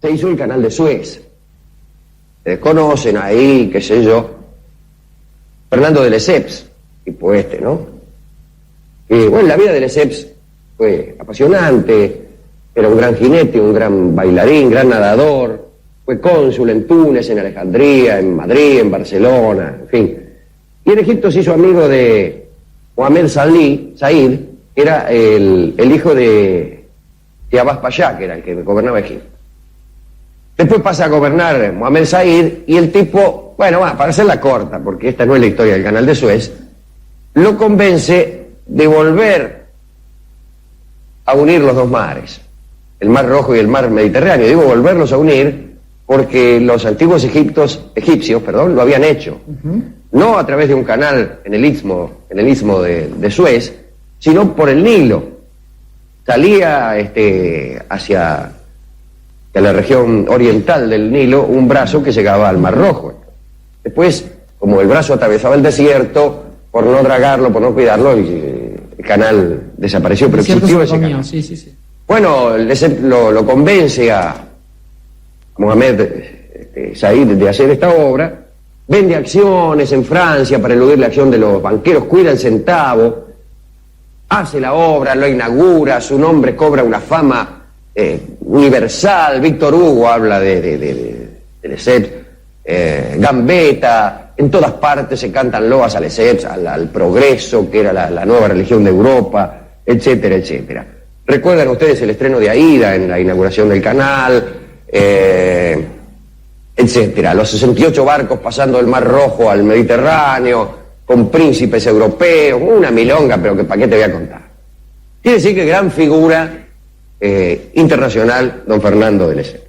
se hizo el canal de Suez. Conocen ahí, qué sé yo, Fernando de Lesseps, tipo este, ¿no? Bueno, la vida de Lesseps fue apasionante, era un gran jinete, un gran bailarín, gran nadador, fue cónsul en Túnez, en Alejandría, en Madrid, en Barcelona, en fin. Y en Egipto se hizo amigo de Mohamed Said, que era el hijo de Abbas Pashá, que era el que gobernaba Egipto. Después pasa a gobernar Mohamed Said y el tipo, bueno, para hacerla corta, porque esta no es la historia del canal de Suez, lo convence de volver a unir los dos mares, el Mar Rojo y el Mar Mediterráneo. Digo volverlos a unir porque los antiguos egipcios, lo habían hecho. No a través de un canal en el istmo de Suez, sino por el Nilo. Salía hacia la región oriental del Nilo un brazo que llegaba al Mar Rojo. Después, como el brazo atravesaba el desierto, por no dragarlo, por no cuidarlo, el canal desapareció, pero existió ese canal. Sí. Bueno, lo convence a Mohamed Said de hacer esta obra, vende acciones en Francia para eludir la acción de los banqueros, cuida el centavo, hace la obra, lo inaugura, su nombre cobra una fama universal. Víctor Hugo habla de Lesseps, Gambetta, en todas partes se cantan loas a Lesseps, al progreso, que era la nueva religión de Europa, etcétera, etcétera. ¿Recuerdan ustedes el estreno de Aida en la inauguración del canal? Etcétera. Los 68 barcos pasando del Mar Rojo al Mediterráneo, con príncipes europeos, una milonga, pero que para qué te voy a contar. Quiere decir que gran figura internacional, don Fernando de Lesseps.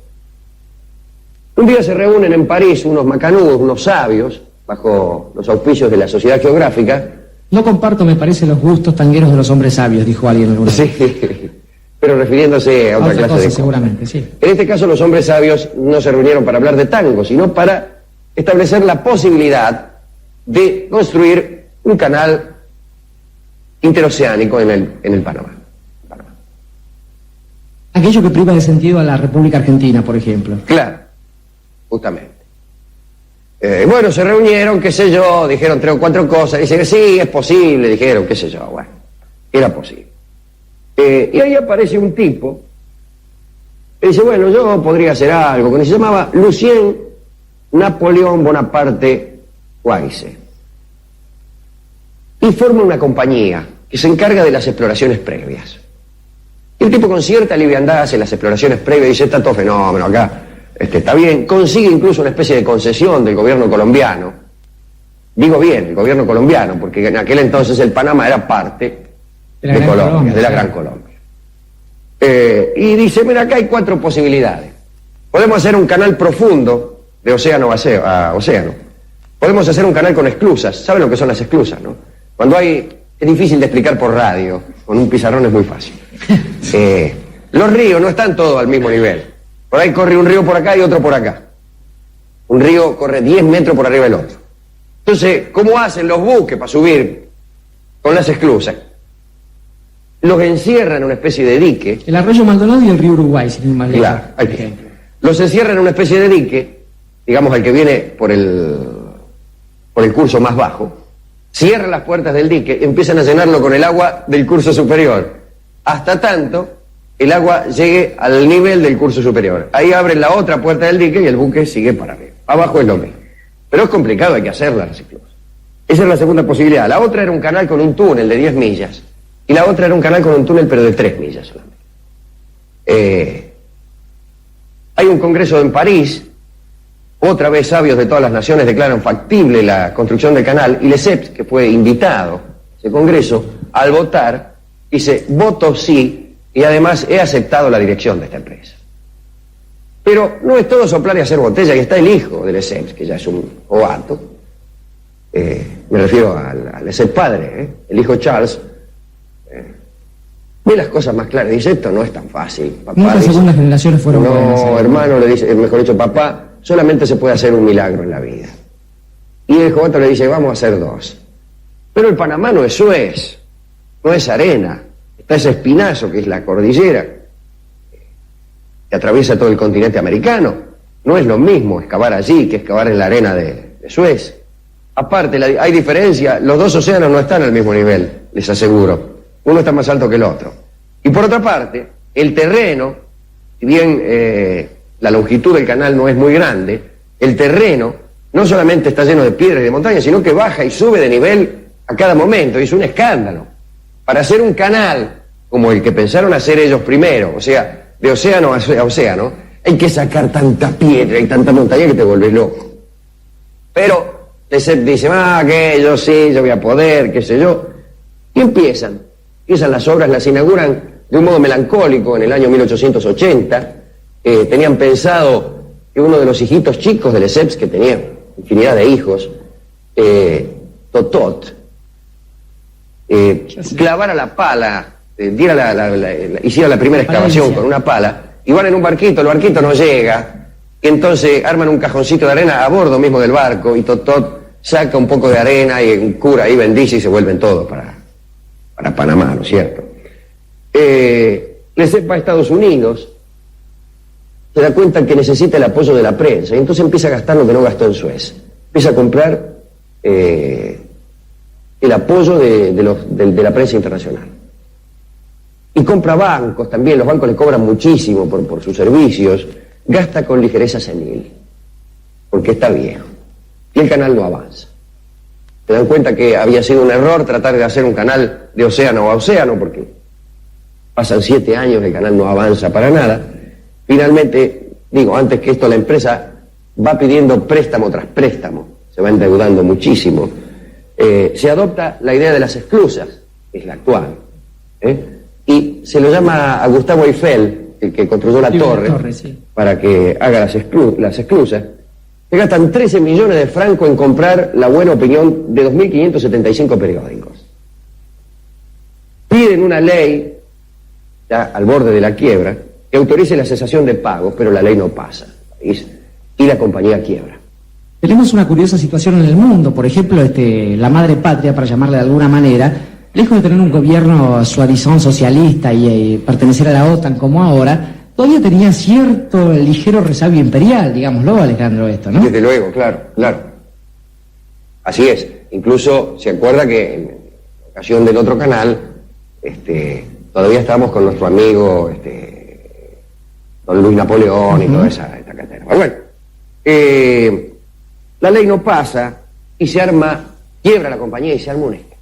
Un día se reúnen en París unos macanudos, unos sabios, bajo los auspicios de la Sociedad Geográfica. No comparto, me parece, los gustos tangueros de los hombres sabios, dijo alguien alguna vez. Sí, pero refiriéndose a otra clase cosa, de seguramente, sí. En este caso los hombres sabios no se reunieron para hablar de tango, sino para establecer la posibilidad de construir un canal interoceánico en el Panamá. Aquello que priva de sentido a la República Argentina, por ejemplo. Claro, justamente. Bueno, se reunieron, qué sé yo, dijeron 3 o 4 cosas, dicen, sí, es posible, dijeron, qué sé yo, bueno, era posible. Y ahí aparece un tipo, que dice, bueno, yo podría hacer algo, que se llamaba Lucien Napoleón Bonaparte Weize. Y forma una compañía que se encarga de las exploraciones previas. Y el tipo con cierta liviandad hace las exploraciones previas y dice, está todo fenómeno acá, está bien. Consigue incluso una especie de concesión del gobierno colombiano. Digo bien, el gobierno colombiano, porque en aquel entonces el Panamá era parte de Colombia, de la Gran Colombia. Y dice, mira, acá hay 4 posibilidades. Podemos hacer un canal profundo de océano a océano. Podemos hacer un canal con esclusas. ¿Saben lo que son las esclusas, no? Cuando es difícil de explicar por radio, con un pizarrón es muy fácil. Los ríos no están todos al mismo nivel. Por ahí corre un río por acá y otro por acá. Un río corre 10 metros por arriba del otro. Entonces, ¿cómo hacen los buques para subir con las esclusas? Los encierran en una especie de dique. El arroyo Maldonado y el río Uruguay, sin ir más lejos. Claro, los encierran en una especie de dique, digamos al que viene por el curso más bajo, cierran las puertas del dique y empiezan a llenarlo con el agua del curso superior, hasta tanto el agua llegue al nivel del curso superior. Ahí abren la otra puerta del dique y el buque sigue para arriba. Abajo es lo mismo. Pero es complicado, hay que hacerla, las esclusas. Esa es la segunda posibilidad. La otra era un canal con un túnel de 10 millas. Y la otra era un canal con un túnel, pero de 3 millas solamente. Hay un congreso en París. Otra vez sabios de todas las naciones declaran factible la construcción del canal. Y Lesseps, que fue invitado a ese congreso, al votar, dice, voto sí, y además he aceptado la dirección de esta empresa. Pero no es todo soplar y hacer botella, que está el hijo de Lesseps, que ya es un ovato. Me refiero a Lesseps padre, el hijo Charles. Ve las cosas más claras, dice, esto no es tan fácil, papá. Muchas segundas generaciones fueron buenas. No, hermano, le dice, mejor dicho, papá, solamente se puede hacer un milagro en la vida. Y el otro le dice, vamos a hacer 2. Pero el Panamá no es Suez, no es arena, está ese espinazo que es la cordillera. Y que atraviesa todo el continente americano. No es lo mismo excavar allí que excavar en la arena de Suez. Aparte, hay diferencia, los dos océanos no están al mismo nivel, les aseguro. Uno está más alto que el otro. Y por otra parte, el terreno, si bien la longitud del canal no es muy grande, el terreno no solamente está lleno de piedras y de montañas, sino que baja y sube de nivel a cada momento, y es un escándalo. Para hacer un canal como el que pensaron hacer ellos primero, o sea, de océano a océano, hay que sacar tanta piedra y tanta montaña que te vuelves loco. Pero Lesseps dice, que yo sí, yo voy a poder, qué sé yo, y empiezan las obras, las inauguran de un modo melancólico en el año 1880. Tenían pensado que uno de los hijitos chicos de Lesseps, que tenía infinidad de hijos, Totot, clavara la pala, hiciera la primera excavación con una pala, y van en un barquito, el barquito no llega, y entonces arman un cajoncito de arena a bordo mismo del barco, y Totot saca un poco de arena y un cura ahí bendice y se vuelven todos para Panamá, ¿no es cierto? Lesseps va a Estados Unidos, se da cuenta que necesita el apoyo de la prensa, y entonces empieza a gastar lo que no gastó en Suez. Empieza a comprar el apoyo de la prensa internacional. Y compra bancos también, los bancos le cobran muchísimo por sus servicios, gasta con ligereza senil, porque está viejo, y el canal no avanza. Se dan cuenta que había sido un error tratar de hacer un canal de océano a océano, porque pasan 7 años, el canal no avanza para nada. Finalmente, antes que esto, la empresa va pidiendo préstamo tras préstamo, se va endeudando muchísimo. Se adopta la idea de las esclusas, que es la actual, y se lo llama a Gustavo Eiffel, el que construyó la torre, sí, para que haga las esclusas. Se gastan 13 millones de francos en comprar la buena opinión de 2.575 periódicos. Piden una ley, ya al borde de la quiebra, que autorice la cesación de pagos, pero la ley no pasa, y la compañía quiebra. Tenemos una curiosa situación en el mundo, por ejemplo, la madre patria, para llamarla de alguna manera, lejos de tener un gobierno suavizón socialista y pertenecer a la OTAN como ahora, todavía tenía cierto ligero resabio imperial, digámoslo, Alejandro, esto, ¿no? Desde luego, claro. Así es. Incluso se acuerda que en ocasión del otro canal, todavía estábamos con nuestro amigo, don Luis Napoleón y toda esta catena. Bueno, la ley no pasa y quiebra la compañía y se arma un escándalo.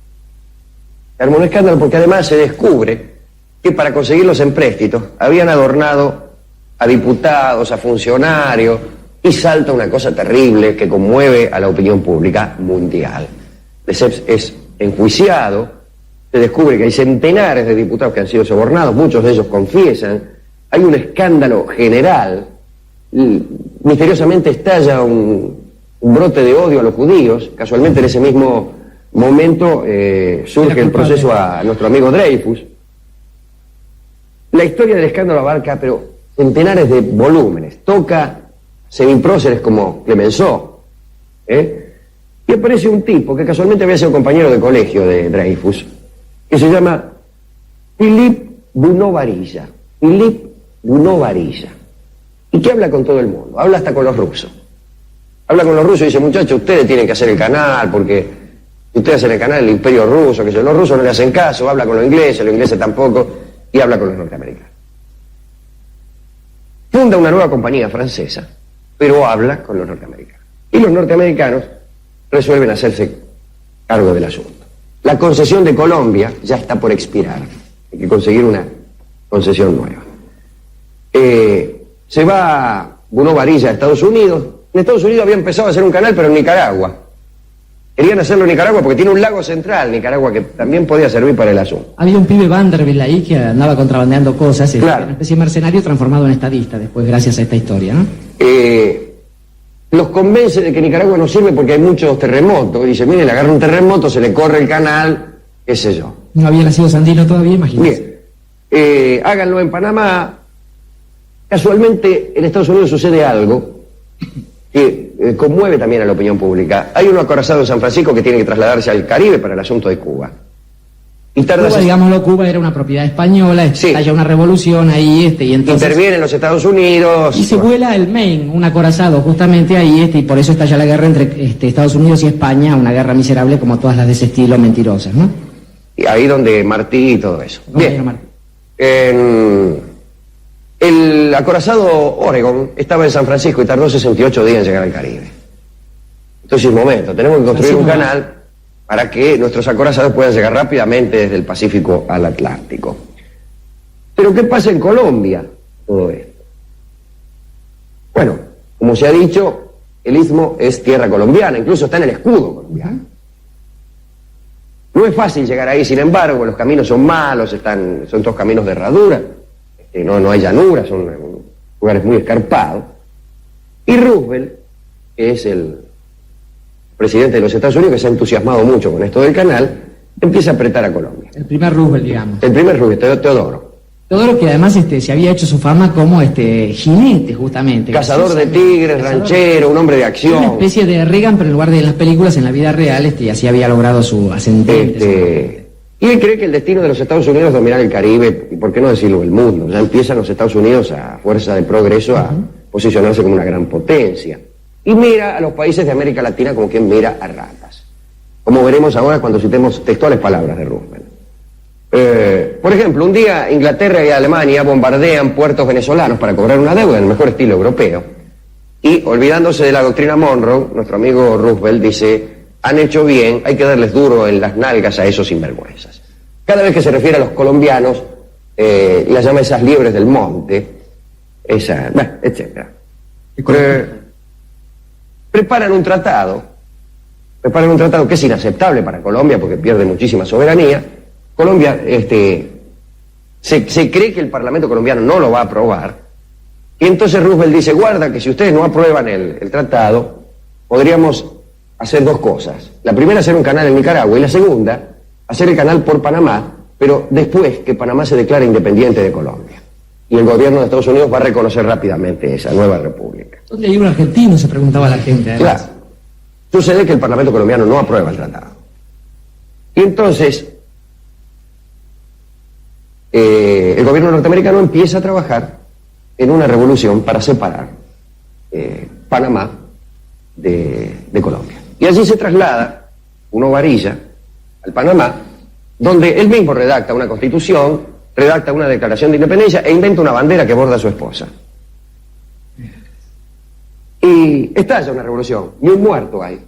Se arma un escándalo porque además se descubre que para conseguir los empréstitos habían adornado a diputados, a funcionarios, y salta una cosa terrible que conmueve a la opinión pública mundial. Lesseps es enjuiciado, se descubre que hay centenares de diputados que han sido sobornados, muchos de ellos confiesan, hay un escándalo general, misteriosamente estalla un brote de odio a los judíos, casualmente en ese mismo momento surge el proceso a nuestro amigo Dreyfus. La historia del escándalo abarca, pero centenares de volúmenes, toca semipróceres como Clemenceau, y aparece un tipo que casualmente había sido compañero de colegio de Dreyfus, que se llama Philippe Bunau-Varilla, y que habla con todo el mundo, habla hasta con los rusos. Habla con los rusos y dice, muchachos, ustedes tienen que hacer el canal, porque ustedes hacen el canal del imperio ruso, que los rusos no le hacen caso, habla con los ingleses tampoco, y habla con los norteamericanos. Funda una nueva compañía francesa, pero habla con los norteamericanos. Y los norteamericanos resuelven hacerse cargo del asunto. La concesión de Colombia ya está por expirar, hay que conseguir una concesión nueva. Se va Bunau-Varilla a Estados Unidos. En Estados Unidos había empezado a hacer un canal, pero en Nicaragua. Querían hacerlo en Nicaragua porque tiene un lago central, Nicaragua, que también podía servir para el asunto. Había un pibe Vanderbilt ahí que andaba contrabandeando cosas, claro. Una especie de mercenario transformado en estadista después, gracias a esta historia, ¿no? Los convence de que Nicaragua no sirve porque hay muchos terremotos. Dice, mire, le agarra un terremoto, se le corre el canal, qué sé yo. No había nacido Sandino todavía, imagínese. Bien, háganlo en Panamá. Casualmente en Estados Unidos sucede algo que conmueve también a la opinión pública. Hay un acorazado en San Francisco que tiene que trasladarse al Caribe para el asunto de Cuba. Y tarda Cuba, digámoslo, Cuba era una propiedad española, Sí. estalla una revolución ahí, y entonces... Intervienen los Estados Unidos. Y se vuela el Maine, un acorazado justamente ahí, y por eso estalla la guerra entre Estados Unidos y España, una guerra miserable como todas las de ese estilo, mentirosas, ¿no? Y ahí donde Martí y todo eso. Bien. Martí. El acorazado Oregon estaba en San Francisco y tardó 68 días en llegar al Caribe. Entonces, un momento, tenemos que construir un canal para que nuestros acorazados puedan llegar rápidamente desde el Pacífico al Atlántico. Pero ¿qué pasa en Colombia todo esto? Bueno, como se ha dicho, el istmo es tierra colombiana, incluso está en el escudo colombiano. No es fácil llegar ahí, sin embargo, los caminos son malos, son todos caminos de herradura, no hay llanura, son lugares muy escarpados. Y Roosevelt, que es el presidente de los Estados Unidos, que se ha entusiasmado mucho con esto del canal, empieza a apretar a Colombia. El primer Roosevelt, digamos. El primer Roosevelt, Teodoro. Teodoro, que además se había hecho su fama como jinete, justamente. Cazador de tigres, ranchero, un hombre de acción. Una especie de Reagan, pero en lugar de en las películas, en la vida real, y así había logrado su ascendente. Y él cree que el destino de los Estados Unidos es dominar el Caribe, y por qué no decirlo, el mundo. Ya empiezan los Estados Unidos, a fuerza de progreso, a posicionarse como una gran potencia. Y mira a los países de América Latina como quien mira a ratas. Como veremos ahora cuando citemos textuales palabras de Roosevelt. Por ejemplo, un día Inglaterra y Alemania bombardean puertos venezolanos para cobrar una deuda en el mejor estilo europeo. Y, olvidándose de la doctrina Monroe, nuestro amigo Roosevelt dice: han hecho bien, hay que darles duro en las nalgas a esos sinvergüenzas. Cada vez que se refiere a los colombianos, las llama esas liebres del monte, etc. Preparan un tratado que es inaceptable para Colombia porque pierde muchísima soberanía. Colombia, se cree que el Parlamento colombiano no lo va a aprobar, y entonces Roosevelt dice: guarda que si ustedes no aprueban el tratado, podríamos hacer dos cosas. La primera, hacer un canal en Nicaragua, y la segunda, hacer el canal por Panamá, pero después que Panamá se declare independiente de Colombia. Y el gobierno de Estados Unidos va a reconocer rápidamente esa nueva república. ¿Dónde hay un argentino?, se preguntaba la gente, además. Claro. Sucede que el Parlamento colombiano no aprueba el tratado. Y entonces, el gobierno norteamericano empieza a trabajar en una revolución para separar Panamá de Colombia. Y allí se traslada Bruno Varilla al Panamá, donde él mismo redacta una constitución, redacta una declaración de independencia e inventa una bandera que borda a su esposa. Y estalla una revolución, y un muerto hay.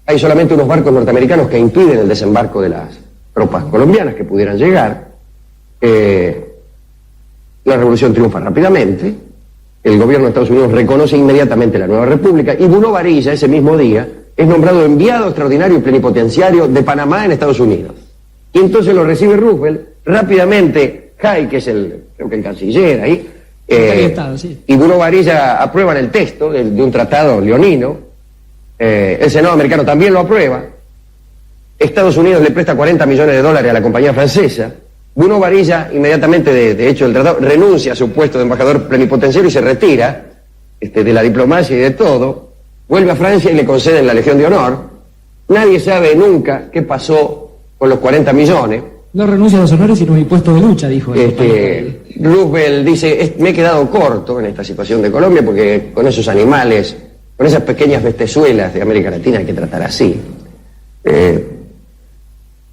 Hay solamente unos barcos norteamericanos que impiden el desembarco de las tropas colombianas que pudieran llegar. La revolución triunfa rápidamente, el gobierno de Estados Unidos reconoce inmediatamente la nueva república, y Bruno Varilla, ese mismo día, es nombrado enviado extraordinario y plenipotenciario de Panamá en Estados Unidos. Y entonces lo recibe Roosevelt, rápidamente Hay, que es creo que el canciller ahí, y Bruno Varilla aprueban el texto de un tratado leonino, el Senado americano también lo aprueba, Estados Unidos le presta $40 millones a la compañía francesa. Bruno Varilla, inmediatamente de hecho del tratado, renuncia a su puesto de embajador plenipotenciario y se retira de la diplomacia y de todo, vuelve a Francia y le conceden la Legión de Honor. Nadie sabe nunca qué pasó con los 40 millones. No renuncia a los honores sino a mi puesto de lucha, dijo. Roosevelt dice: me he quedado corto en esta situación de Colombia porque con esos animales, con esas pequeñas bestezuelas de América Latina hay que tratar así.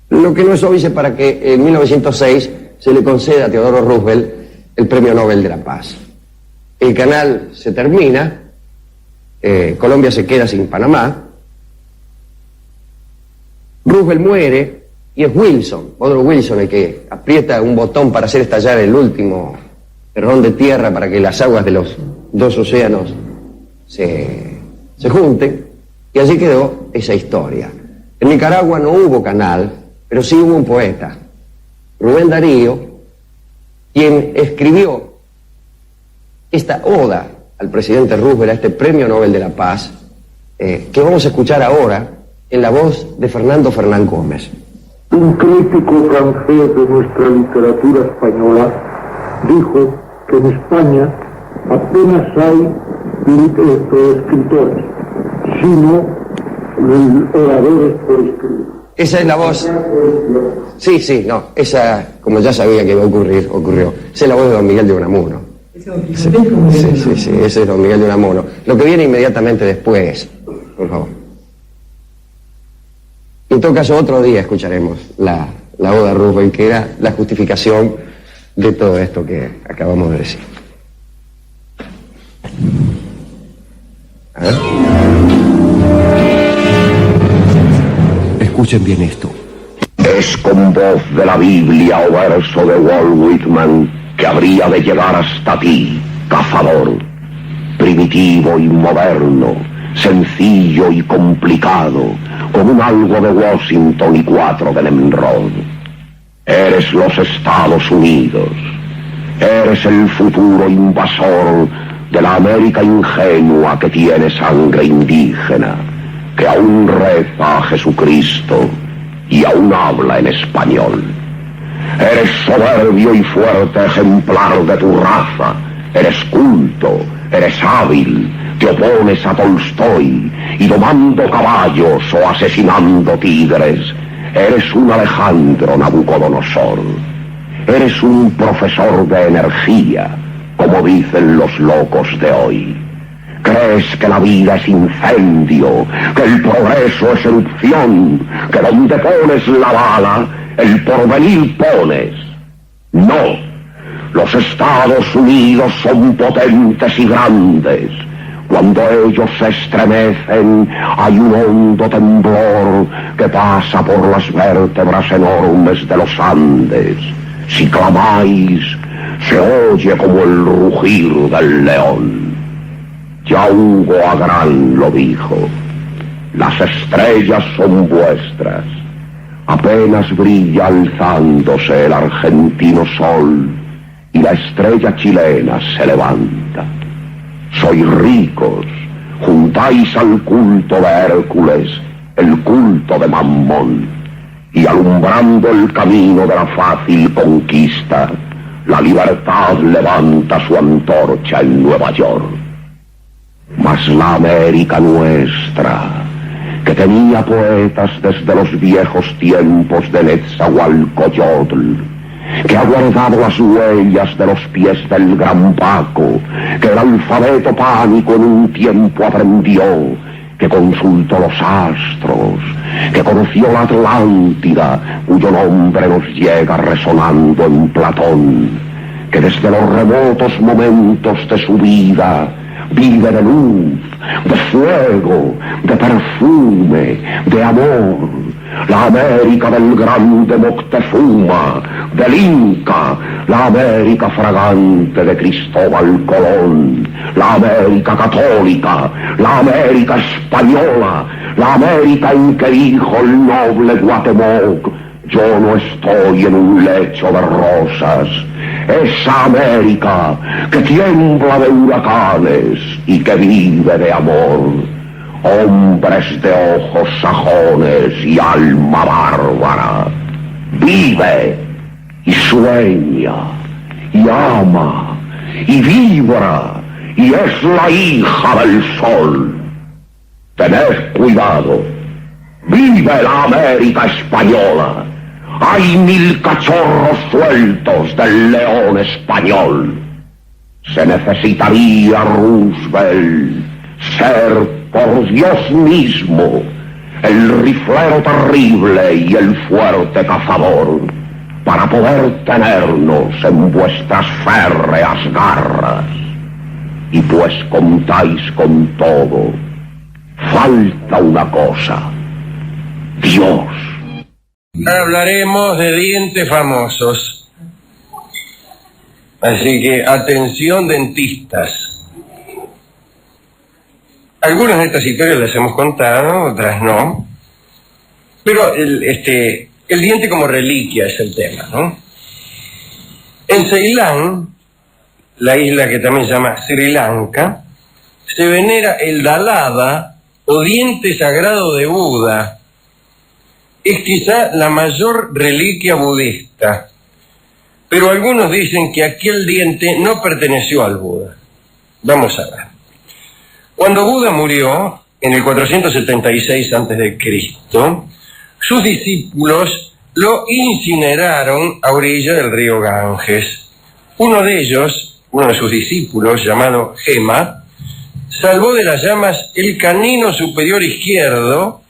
Lo que no es obvio es para que en 1906 se le conceda a Teodoro Roosevelt el Premio Nobel de la Paz. El canal se termina, Colombia se queda sin Panamá, Roosevelt muere y es Wilson, Woodrow Wilson, el que aprieta un botón para hacer estallar el último terrón de tierra para que las aguas de los dos océanos se junten, y allí quedó esa historia. En Nicaragua no hubo canal, pero sí hubo un poeta, Rubén Darío, quien escribió esta oda al presidente Roosevelt, a este Premio Nobel de la Paz, que vamos a escuchar ahora en la voz de Fernando Fernán Gómez. Un crítico francés de nuestra literatura española dijo que en España apenas hay escritores, sino oradores por escribir. Esa es la voz. Sí, sí, no. Esa, como ya sabía que iba a ocurrir, ocurrió. Esa es la voz de don Miguel de Unamuno. Sí, ese es don Miguel de Unamuno. Lo que viene inmediatamente después, por favor. En todo caso, otro día escucharemos la oda Rubén, que era la justificación de todo esto que acabamos de decir. A ver. Escuchen bien esto. Es con voz de la Biblia o verso de Walt Whitman que habría de llegar hasta ti, cazador, primitivo y moderno, sencillo y complicado, con un algo de Washington y 4 de Nimrod. Eres los Estados Unidos, eres el futuro invasor de la América ingenua que tiene sangre indígena, que aún reza a Jesucristo y aún habla en español. Eres soberbio y fuerte ejemplar de tu raza, eres culto, eres hábil, te opones a Tolstoy y domando caballos o asesinando tigres, eres un Alejandro Nabucodonosor. Eres un profesor de energía, como dicen los locos de hoy. Crees que la vida es incendio, que el progreso es erupción, que donde pones la bala, el porvenir pones. No, los Estados Unidos son potentes y grandes. Cuando ellos se estremecen, hay un hondo temblor que pasa por las vértebras enormes de los Andes. Si clamáis, se oye como el rugir del león. Ya Hugo Agrán lo dijo, las estrellas son vuestras. Apenas brilla alzándose el argentino sol y la estrella chilena se levanta. Sois ricos, juntáis al culto de Hércules el culto de Mammón, y alumbrando el camino de la fácil conquista, la libertad levanta su antorcha en Nueva York. Mas la América nuestra, que tenía poetas desde los viejos tiempos de Netzahualcoyotl, que ha guardado las huellas de los pies del gran Paco, que el alfabeto pánico en un tiempo aprendió, que consultó los astros, que conoció la Atlántida, cuyo nombre nos llega resonando en Platón, que desde los remotos momentos de su vida vive de luz, de fuego, de perfume, de amor. La América del grande Moctezuma, del Inca, la América fragante de Cristóbal Colón, la América católica, la América española, la América en que dijo el noble Guatemoc: yo no estoy en un lecho de rosas. Esa América que tiembla de huracanes y que vive de amor. Hombres de ojos sajones y alma bárbara, vive y sueña y ama y vibra y es la hija del sol. Tened cuidado, vive la América española. Hay 1000 cachorros sueltos del león español. Se necesitaría, Roosevelt, ser por Dios mismo el riflero terrible y el fuerte cazador para poder tenernos en vuestras férreas garras. Y pues contáis con todo, falta una cosa: Dios. Ahora hablaremos de dientes famosos. Así que, atención, dentistas. Algunas de estas historias las hemos contado, otras no. Pero el diente como reliquia es el tema, ¿no? En Ceilán, la isla que también se llama Sri Lanka, se venera el Dalada o diente sagrado de Buda. Es quizá la mayor reliquia budista, pero algunos dicen que aquel diente no perteneció al Buda. Vamos a ver. Cuando Buda murió, en el 476 a.C., sus discípulos lo incineraron a orilla del río Ganges. Uno de ellos, uno de sus discípulos, llamado Gema, salvó de las llamas el canino superior izquierdo.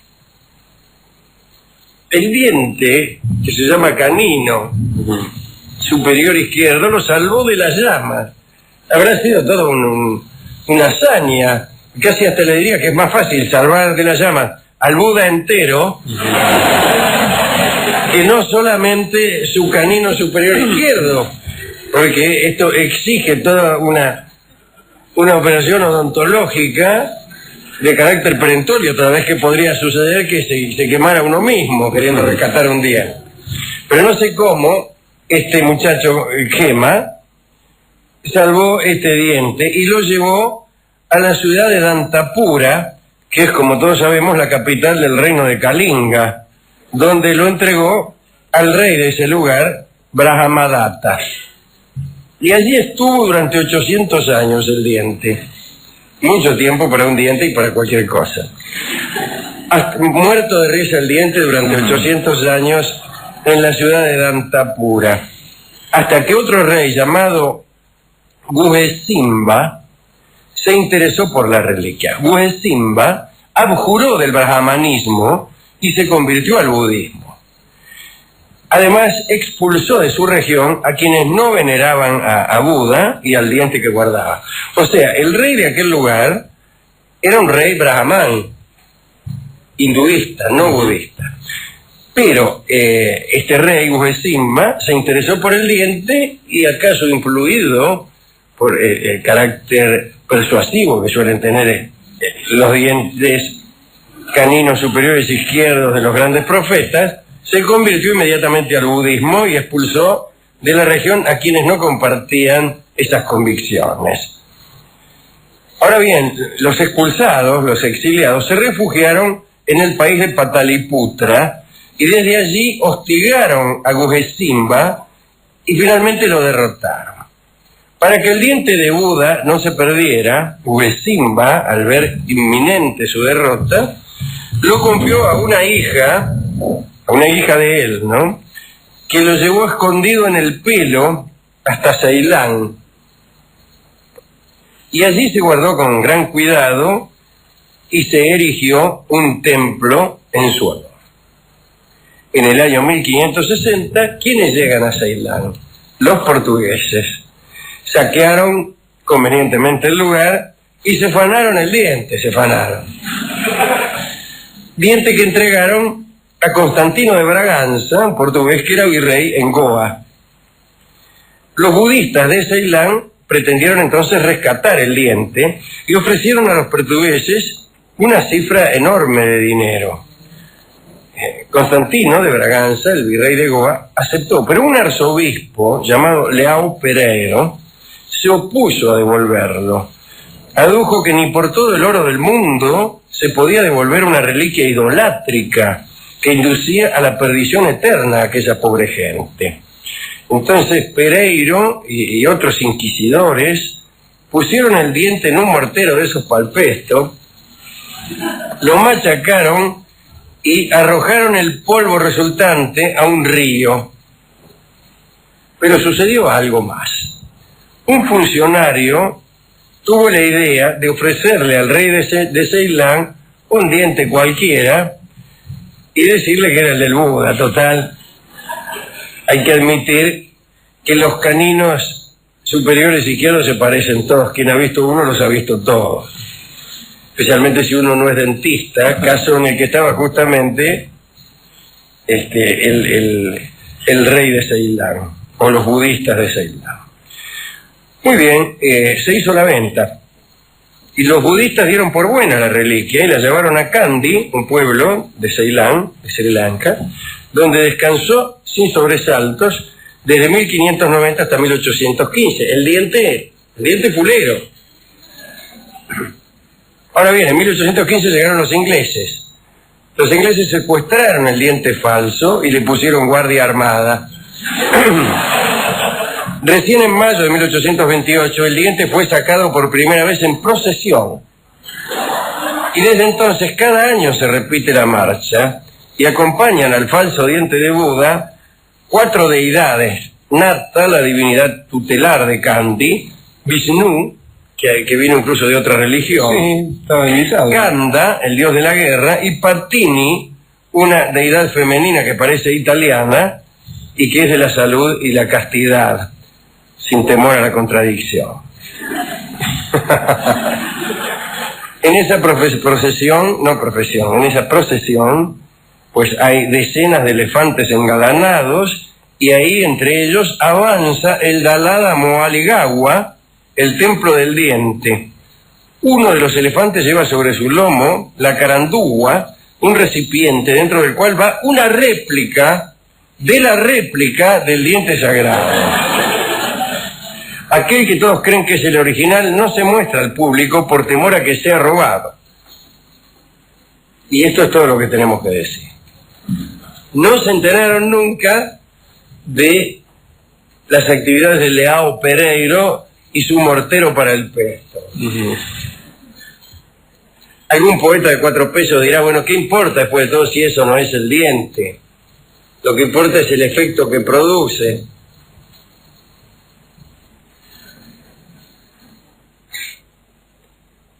El diente, que se llama canino superior izquierdo, lo salvó de las llamas. Habrá sido todo una hazaña. Casi hasta le diría que es más fácil salvar de las llamas al Buda entero que no solamente su canino superior izquierdo, porque esto exige toda una operación odontológica de carácter perentorio, otra vez que podría suceder que se quemara uno mismo queriendo rescatar un diente. Pero no sé cómo este muchacho Gema salvó este diente y lo llevó a la ciudad de Dantapura, que es, como todos sabemos, la capital del reino de Kalinga, donde lo entregó al rey de ese lugar, Brahmadatta. Y allí estuvo durante 800 años el diente. Mucho tiempo para un diente y para cualquier cosa. Muerto de risa el diente durante 800 años en la ciudad de Dantapura. Hasta que otro rey llamado Guhesimba se interesó por la reliquia. Guhesimba abjuró del brahmanismo y se convirtió al budismo. Además, expulsó de su región a quienes no veneraban a Buda y al diente que guardaba. O sea, el rey de aquel lugar era un rey brahman, hinduista, no budista. Pero este rey, Guhesimba, se interesó por el diente y, acaso influido por el carácter persuasivo que suelen tener los dientes caninos superiores izquierdos de los grandes profetas, se convirtió inmediatamente al budismo y expulsó de la región a quienes no compartían estas convicciones. Ahora bien, los expulsados, los exiliados, se refugiaron en el país de Pataliputra y desde allí hostigaron a Guhesimba y finalmente lo derrotaron. Para que el diente de Buda no se perdiera, Guhesimba, al ver inminente su derrota, lo confió a una hija de él, ¿no?, que lo llevó escondido en el pelo hasta Ceilán. Y allí se guardó con gran cuidado y se erigió un templo en su honor. En el año 1560, ¿quiénes llegan a Ceilán? Los portugueses. Saquearon convenientemente el lugar y se fanaron el diente, Diente que entregaron a Constantino de Braganza, un portugués que era virrey en Goa. Los budistas de Ceilán pretendieron entonces rescatar el diente y ofrecieron a los portugueses una cifra enorme de dinero. Constantino de Braganza, el virrey de Goa, aceptó, pero un arzobispo llamado Leão Pereiro se opuso a devolverlo. Adujo que ni por todo el oro del mundo se podía devolver una reliquia idolátrica que inducía a la perdición eterna a aquella pobre gente. Entonces Pereiro y otros inquisidores pusieron el diente en un mortero de esos palpestos, lo machacaron y arrojaron el polvo resultante a un río. Pero sucedió algo más. Un funcionario tuvo la idea de ofrecerle al rey de Ceilán un diente cualquiera y decirle que era el del Buda. Total, hay que admitir que los caninos superiores izquierdos se parecen todos. Quien ha visto uno los ha visto todos. Especialmente si uno no es dentista, caso en el que estaba justamente el rey de Ceilán, o los budistas de Ceilán. Muy bien, se hizo la venta. Y los budistas dieron por buena la reliquia y la llevaron a Kandy, un pueblo de Ceilán, de Sri Lanka, donde descansó sin sobresaltos desde 1590 hasta 1815. El diente fulero. Ahora bien, en 1815 llegaron los ingleses. Los ingleses secuestraron el diente falso y le pusieron guardia armada. Recién en mayo de 1828 el diente fue sacado por primera vez en procesión. Y desde entonces cada año se repite la marcha y acompañan al falso diente de Buda 4 deidades: Nata, la divinidad tutelar de Kanti; Vishnu, que vino incluso de otra religión; Sí, estaba invitado. Kanda, el dios de la guerra; y Patini, una deidad femenina que parece italiana y que es de la salud y la castidad, sin temor a la contradicción. En esa procesión, pues hay decenas de elefantes engalanados, y ahí entre ellos avanza el Dalai Moaligawa, el templo del diente. Uno de los elefantes lleva sobre su lomo la carandúa, un recipiente dentro del cual va una réplica de la réplica del diente sagrado. Aquel que todos creen que es el original no se muestra al público por temor a que sea robado. Y esto es todo lo que tenemos que decir. No se enteraron nunca de las actividades de Leao Pereiro y su mortero para el pesto. Algún poeta de 4 pesos dirá, bueno, ¿qué importa después de todo si eso no es el diente? Lo que importa es el efecto que produce.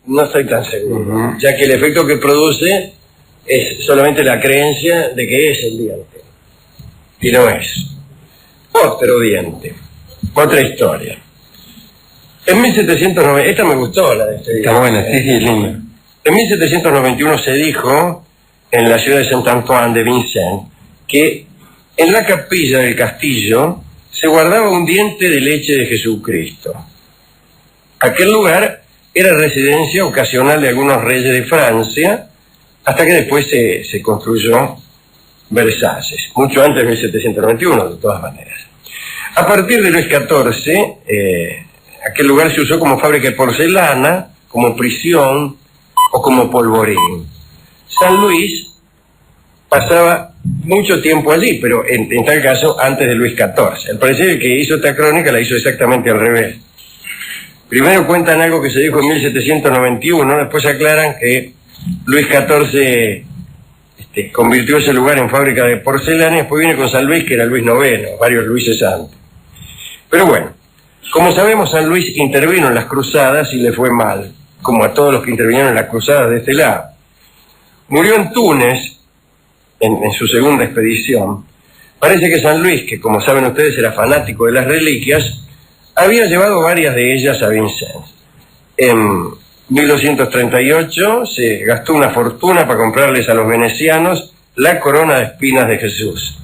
No estoy tan seguro, ya que el efecto que produce es solamente la creencia de que es el diente. Y no es. Otro diente. Otra historia. En 1790, esta me gustó, la de este diente. Está buena, sí, linda. En 1791 se dijo, en la ciudad de Saint-Antoine de Vincennes, que en la capilla del castillo se guardaba un diente de leche de Jesucristo. Aquel lugar era residencia ocasional de algunos reyes de Francia, hasta que después se construyó Versalles, mucho antes de 1791, de todas maneras. A partir de Luis XIV, aquel lugar se usó como fábrica de porcelana, como prisión o como polvorín. San Luis pasaba mucho tiempo allí, pero en tal caso antes de Luis XIV. Al parecer el que hizo esta crónica la hizo exactamente al revés. Primero cuentan algo que se dijo en 1791, después aclaran que Luis XIV convirtió ese lugar en fábrica de porcelana, y después viene con San Luis, que era Luis IX, varios Luises antes. Pero bueno, como sabemos, San Luis intervino en las cruzadas y le fue mal, como a todos los que intervinieron en las cruzadas de este lado. Murió en Túnez, en su segunda expedición. Parece que San Luis, que como saben ustedes era fanático de las reliquias, había llevado varias de ellas a Vincennes. En 1238 se gastó una fortuna para comprarles a los venecianos la corona de espinas de Jesús.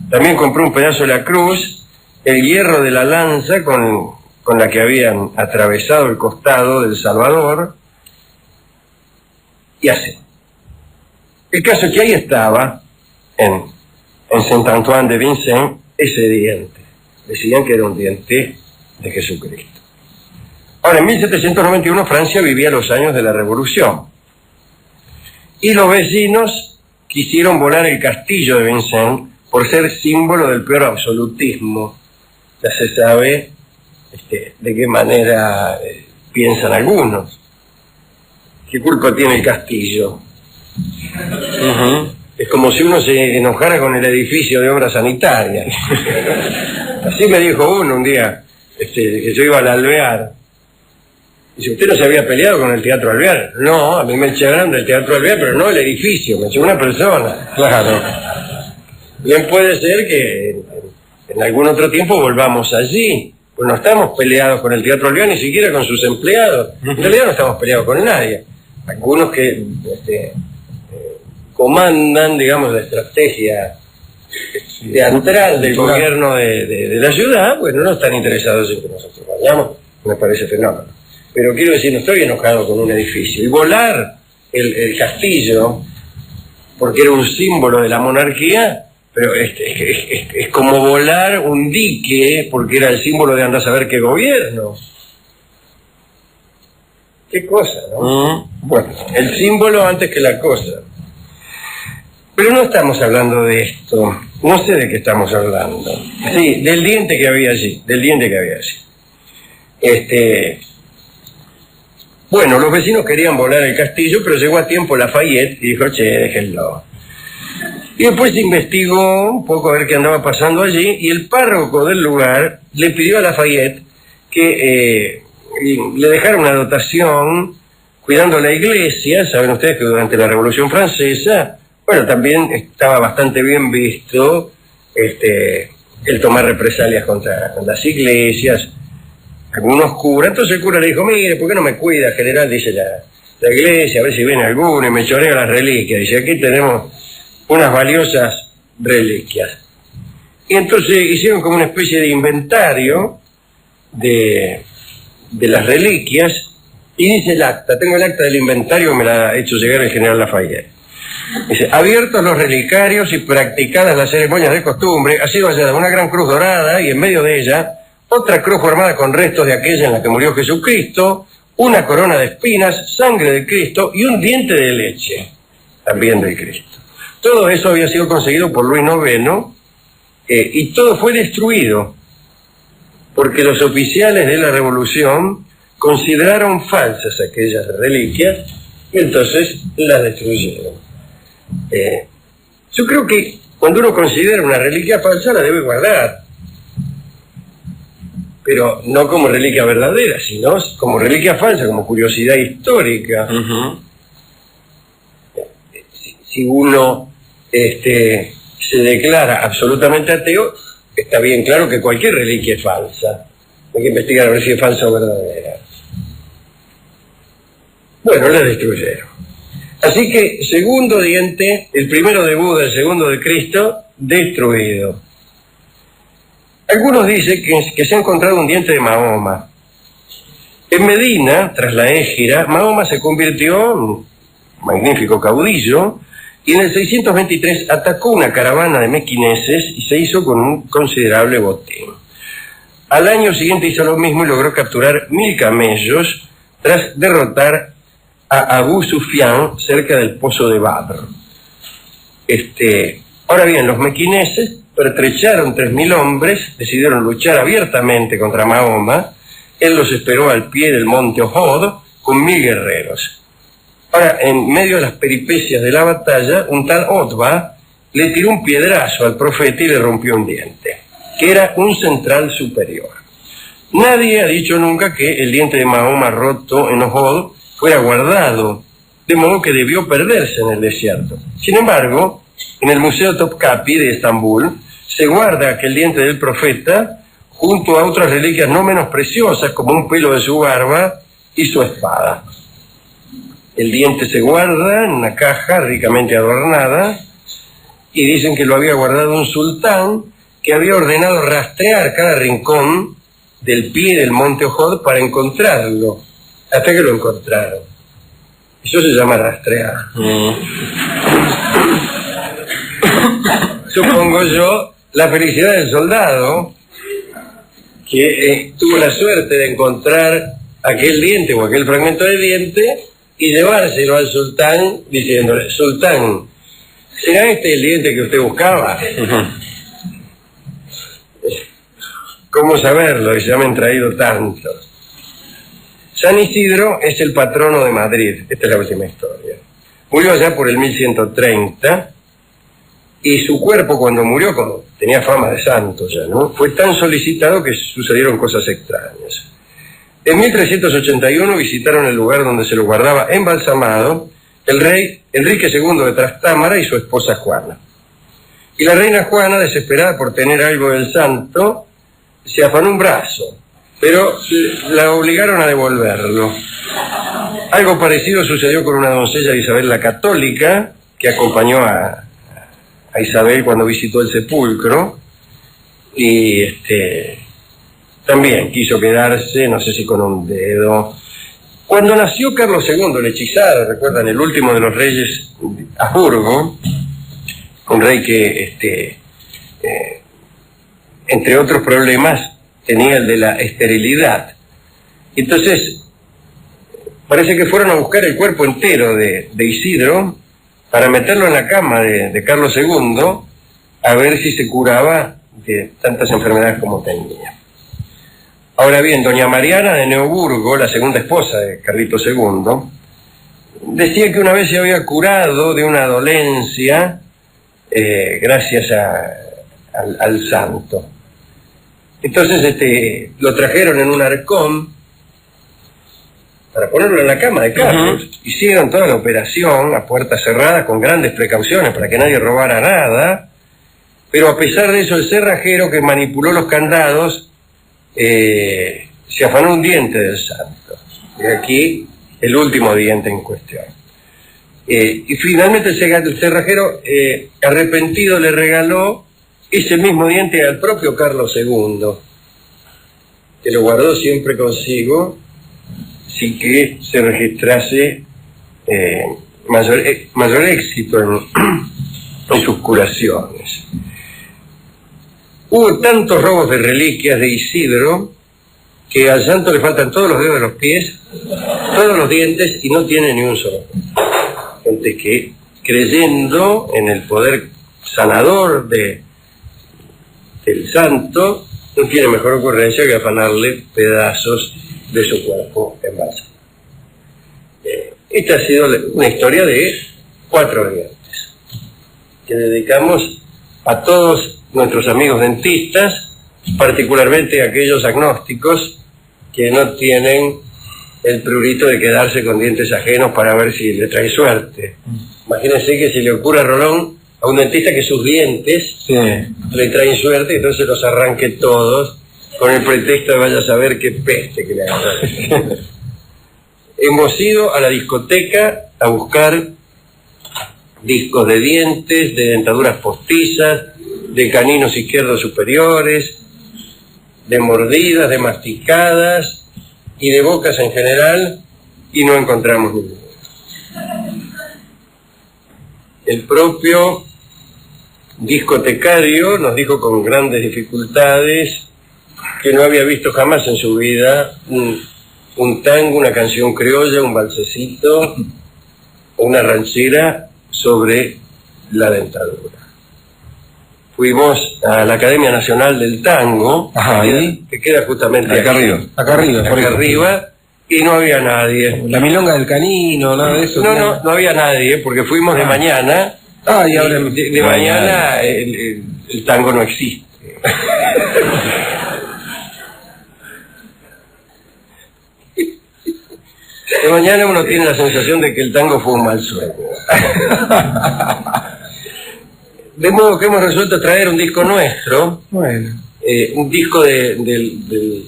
También compró un pedazo de la cruz, el hierro de la lanza con la que habían atravesado el costado del Salvador, y así. El caso es que ahí estaba, en Saint-Antoine de Vincennes, ese diente. Decían que era un diente de Jesucristo. Ahora, en 1791 Francia vivía los años de la Revolución, y los vecinos quisieron volar el castillo de Vincennes por ser símbolo del peor absolutismo. Ya se sabe de qué manera piensan algunos. ¿Qué culpa tiene el castillo? Es como si uno se enojara con el edificio de obras sanitarias. Así me dijo uno un día, que yo iba al Alvear. Dice, ¿usted no se había peleado con el Teatro Alvear? No, a mí me echaron del Teatro Alvear, pero no el edificio, me echó una persona. Claro. Bien puede ser que en algún otro tiempo volvamos allí. Pues no estamos peleados con el Teatro Alvear, ni siquiera con sus empleados. En realidad no estamos peleados con nadie. Algunos que comandan, digamos, la estrategia teatral del gobierno de la ciudad, pues no están interesados en que nosotros vayamos, me parece fenómeno. Pero quiero decir, no estoy enojado con un edificio. Y volar el castillo, porque era un símbolo de la monarquía, pero es como volar un dique, porque era el símbolo de andar a saber qué gobierno. Qué cosa, ¿no? Bueno, el símbolo antes que la cosa. Pero no estamos hablando de esto. No sé de qué estamos hablando. Sí, del diente que había allí. Bueno, los vecinos querían volar el castillo, pero llegó a tiempo Lafayette y dijo, che, déjenlo. Y después se investigó un poco a ver qué andaba pasando allí, y el párroco del lugar le pidió a Lafayette que le dejara una dotación cuidando la iglesia. Saben ustedes que durante la Revolución Francesa, bueno, también estaba bastante bien visto el tomar represalias contra las iglesias, algunos curas. Entonces el cura le dijo: mire, ¿por qué no me cuida, general? Dice la iglesia, a ver si viene alguno y me chorea las reliquias. Dice: aquí tenemos unas valiosas reliquias. Y entonces hicieron como una especie de inventario de las reliquias, y dice el acta, tengo el acta del inventario, me la ha hecho llegar el general Lafayette. Dice: abiertos los relicarios y practicadas las ceremonias de costumbre, ha sido hallada una gran cruz dorada, y en medio de ella otra cruz formada con restos de aquella en la que murió Jesucristo, una corona de espinas, sangre de Cristo y un diente de leche, también de Cristo. Todo eso había sido conseguido por Luis IX, y todo fue destruido porque los oficiales de la Revolución consideraron falsas aquellas reliquias y entonces las destruyeron. Yo creo que cuando uno considera una reliquia falsa la debe guardar, pero no como reliquia verdadera, sino como reliquia falsa, como curiosidad histórica. Si uno se declara absolutamente ateo, está bien claro que cualquier reliquia es falsa. Hay que investigar a ver si es falsa o verdadera. Bueno, la destruyeron. Así que, segundo diente, el primero de Buda, el segundo de Cristo, destruido. Algunos dicen que se ha encontrado un diente de Mahoma. En Medina, tras la Égira, Mahoma se convirtió en un magnífico caudillo, y en el 623 atacó una caravana de mequineses y se hizo con un considerable botín. Al año siguiente hizo lo mismo y logró capturar 1000 camellos tras derrotar a Abu Sufyan cerca del pozo de Badr. Ahora bien, los mequineses pertrecharon 3000 hombres, decidieron luchar abiertamente contra Mahoma. Él los esperó al pie del monte Ohod con 1000 guerreros. Ahora, en medio de las peripecias de la batalla, un tal Otba le tiró un piedrazo al profeta y le rompió un diente, que era un central superior. Nadie ha dicho nunca que el diente de Mahoma roto en Ohod fuera guardado, de modo que debió perderse en el desierto. Sin embargo, en el Museo Topkapi de Estambul se guarda aquel diente del profeta junto a otras reliquias no menos preciosas, como un pelo de su barba y su espada. El diente se guarda en una caja ricamente adornada, y dicen que lo había guardado un sultán que había ordenado rastrear cada rincón del pie del monte Ohod para encontrarlo, hasta que lo encontraron. Eso se llama rastrear. Supongo yo, la felicidad del soldado que tuvo la suerte de encontrar aquel diente o aquel fragmento de diente y llevárselo al sultán diciéndole: sultán, ¿será este el diente que usted buscaba? ¿Cómo saberlo? Y ya me han traído tantos. San Isidro es el patrono de Madrid. Esta es la última historia. Murió allá por el 1130, y su cuerpo, cuando murió, como tenía fama de santo ya, ¿no?, fue tan solicitado que sucedieron cosas extrañas. En 1381 visitaron el lugar donde se lo guardaba embalsamado el rey Enrique II de Trastámara y su esposa Juana. Y la reina Juana, desesperada por tener algo del santo, se afanó un brazo, pero la obligaron a devolverlo. Algo parecido sucedió con una doncella de Isabel la Católica, que acompañó a Isabel cuando visitó el sepulcro, y también quiso quedarse, no sé si con un dedo. Cuando nació Carlos II, el hechizado, recuerdan, el último de los reyes Habsburgo, un rey que, entre otros problemas, tenía el de la esterilidad. Entonces, parece que fueron a buscar el cuerpo entero de Isidro para meterlo en la cama de Carlos II, a ver si se curaba de tantas enfermedades como tenía. Ahora bien, doña Mariana de Neuburgo, la segunda esposa de Carlitos II, decía que una vez se había curado de una dolencia gracias al santo. Entonces lo trajeron en un arcón para ponerlo en la cama de Carlos. Hicieron toda la operación a puertas cerradas con grandes precauciones para que nadie robara nada, pero a pesar de eso el cerrajero que manipuló los candados se afanó un diente del santo. Y aquí el último diente en cuestión. Y finalmente el cerrajero, arrepentido, le regaló ese mismo diente al propio Carlos II, que lo guardó siempre consigo, sin que se registrase mayor éxito en sus curaciones. Hubo tantos robos de reliquias de Isidro que al santo le faltan todos los dedos de los pies, todos los dientes, y no tiene ni un solo. Gente que, creyendo en el poder sanador del santo, no tiene mejor ocurrencia que afanarle pedazos de su cuerpo en bálsamo. Esta ha sido una historia de 4 dientes que dedicamos a todos nuestros amigos dentistas, particularmente a aquellos agnósticos que no tienen el prurito de quedarse con dientes ajenos para ver si le trae suerte. Imagínense que se le ocurra a Rolón, a un dentista, que sus dientes le traen suerte, entonces los arranque todos con el pretexto de vaya a saber qué peste que le haga. Hemos ido a la discoteca a buscar discos de dientes, de dentaduras postizas, de caninos izquierdos superiores, de mordidas, de masticadas y de bocas en general, y no encontramos ninguno. El propio discotecario nos dijo con grandes dificultades que no había visto jamás en su vida un tango, una canción criolla, un balsecito o una ranchera sobre la dentadura. Fuimos a la Academia Nacional del Tango, que queda justamente acá arriba, y no había nadie. La milonga del canino, nada de eso. No había nadie, porque fuimos de mañana. Y ahora de mañana el tango no existe. De mañana uno tiene la sensación de que el tango fue un mal sueño. De modo que hemos resuelto traer un disco nuestro, un disco de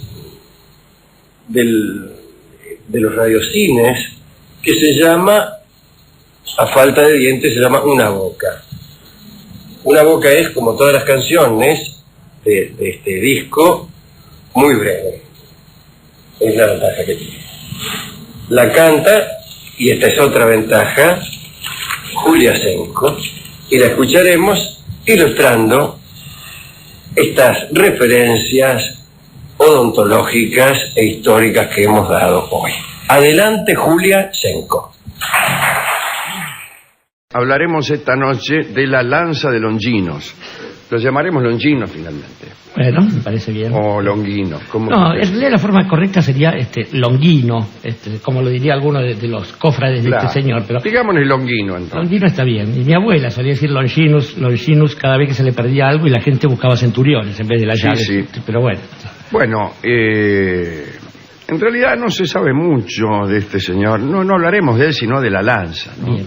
los radiocines, que se llama, a falta de dientes, se llama Una Boca. Una Boca es, como todas las canciones de este disco, muy breve. Es la ventaja que tiene. La canta, y esta es otra ventaja, Julia Senko, y la escucharemos ilustrando estas referencias odontológicas e históricas que hemos dado hoy. Adelante, Julia Senko. Hablaremos esta noche de la lanza de Longinos. Los llamaremos Longinos finalmente. Bueno, me parece bien. O Longuino. No, en realidad la forma correcta sería Longuino, como lo diría alguno de los cofrades de este señor. Pero digámosle Longuino, entonces. Longuino está bien. Y mi abuela solía decir Longinus cada vez que se le perdía algo, y la gente buscaba centuriones en vez de las llaves. Sí. Pero bueno. Bueno, en realidad no se sabe mucho de este señor. No hablaremos de él, sino de la lanza, ¿no? Bien.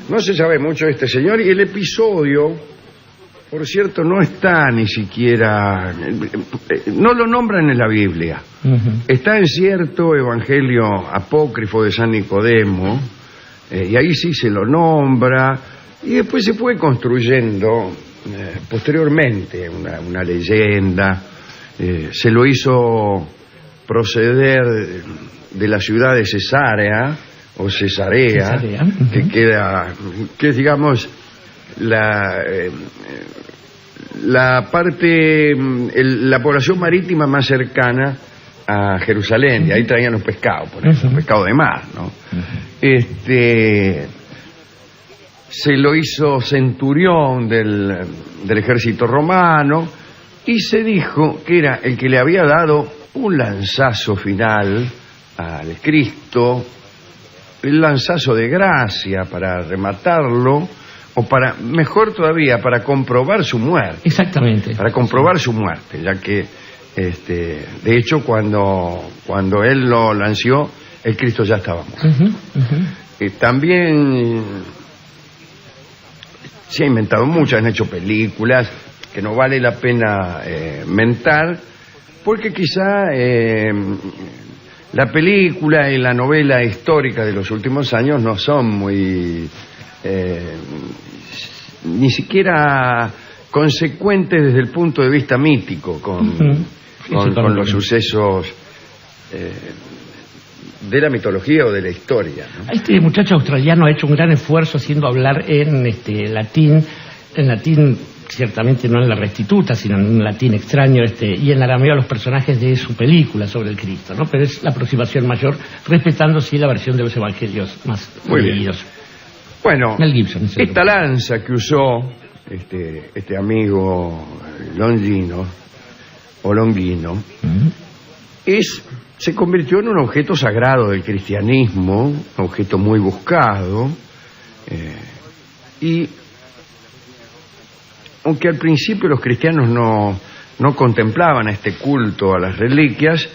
No se sabe mucho de este señor, y el episodio, por cierto, no está ni siquiera... no lo nombran en la Biblia. Está en cierto evangelio apócrifo de San Nicodemo, y ahí sí se lo nombra, y después se fue construyendo posteriormente una leyenda. Se lo hizo proceder de la ciudad de Cesarea, o Cesarea. Que es, digamos, la parte, la población marítima más cercana a Jerusalén, y ahí traían los pescados, por eso, pescado de mar, ¿no? Se lo hizo centurión del ejército romano, y se dijo que era el que le había dado un lanzazo final al Cristo, el lanzazo de gracia para rematarlo, o para, mejor todavía, para comprobar su muerte. Exactamente. Para comprobar su muerte, ya que, de hecho, cuando él lo lanzó, el Cristo ya estaba muerto. También se ha inventado muchas, han hecho películas que no vale la pena mentar, porque quizá la película y la novela histórica de los últimos años no son muy ni siquiera consecuentes desde el punto de vista mítico con los sucesos de la mitología o de la historia, ¿no? Este muchacho australiano ha hecho un gran esfuerzo haciendo hablar en latín, ciertamente no en la Restituta, sino en un latín extraño, y en arameo a los personajes de su película sobre el Cristo, ¿no? Pero es la aproximación mayor, respetando sí la versión de los evangelios más leídos. Bueno, Mel Gibson, esta lanza que usó este amigo Longino, se convirtió en un objeto sagrado del cristianismo, un objeto muy buscado, y aunque al principio los cristianos no contemplaban este culto a las reliquias,